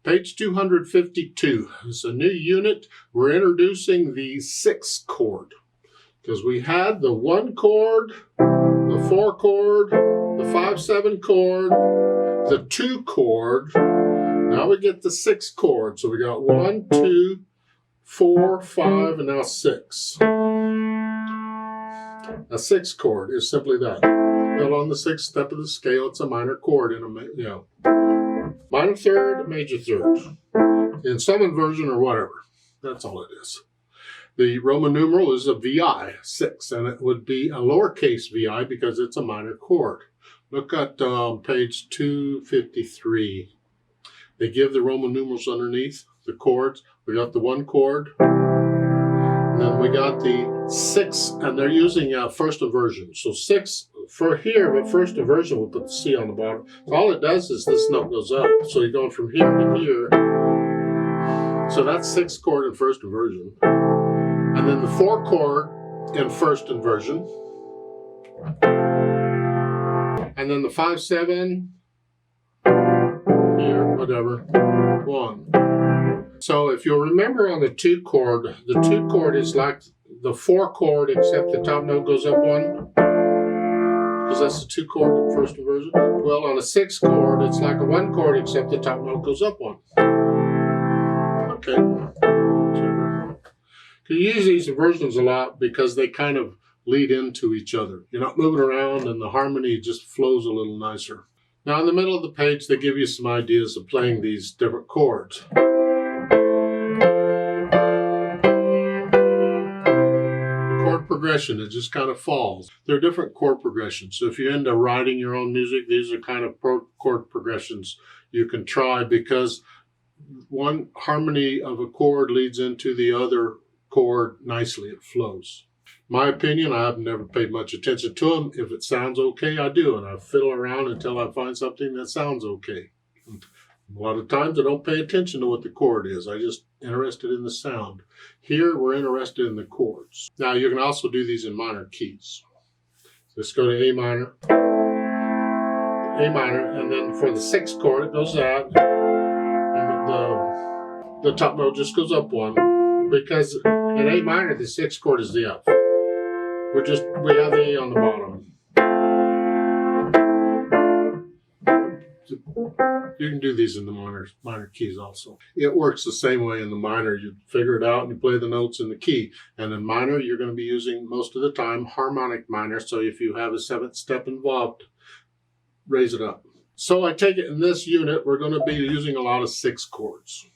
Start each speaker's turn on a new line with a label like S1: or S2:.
S1: Page 252 is a new unit. We're introducing the 6 chord because we had the 1 chord, the 4 chord, the 5/7 chord, the 2 chord. Now we get the 6 chord. So we got 1, 2, 4, 5, and now 6. A 6 chord is simply that. Built on the 6th step of the scale. It's a minor chord in a minor third, major third, in some inversion or whatever. That's all it is. The Roman numeral is a VI, 6, and it would be a lowercase VI because it's a minor chord. Look at page 253. They give the Roman numerals underneath, the chords. We got the 1 chord, and then we got the 6, and they're using first inversion. So 6 for here, but first inversion, we'll put the C on the bottom. So all it does is this note goes up. So you're going from here to here. So that's 6 chord in first inversion. And then the 4 chord in first inversion. And then the 5/7, here, whatever, 1. So if you'll remember on the 2 chord, the 2 chord is like the 4 chord except the top note goes up 1. Because that's the 2 chord in first inversion. Well, on a 6 chord, it's like a 1 chord except the top note goes up 1. Okay. You use these inversions a lot because they kind of lead into each other. You're not moving around and the harmony just flows a little nicer. Now in the middle of the page, they give you some ideas of playing these different chords. Chord progression, it just kind of falls. There are different chord progressions. So if you're into writing your own music, these are kind of chord progressions you can try because one harmony of a chord leads into the other chord nicely. It flows. My opinion, I've never paid much attention to them. If it sounds okay, I do, and I fiddle around until I find something that sounds okay. A lot of times I don't pay attention to what the chord is. I'm just interested in the sound. Here, we're interested in the chords. Now, you can also do these in minor keys. Let's go to A minor, and then for the 6th chord, it goes that, and the top note just goes up 1, because in A minor, the 6th chord is the F. We have the A on the bottom. You can do these in the minor keys also. It works the same way in the minor. You figure it out and you play the notes in the key. And in minor, you're going to be using most of the time harmonic minor. So if you have a 7th step involved, raise it up. So I take it in this unit, we're going to be using a lot of 6 chords.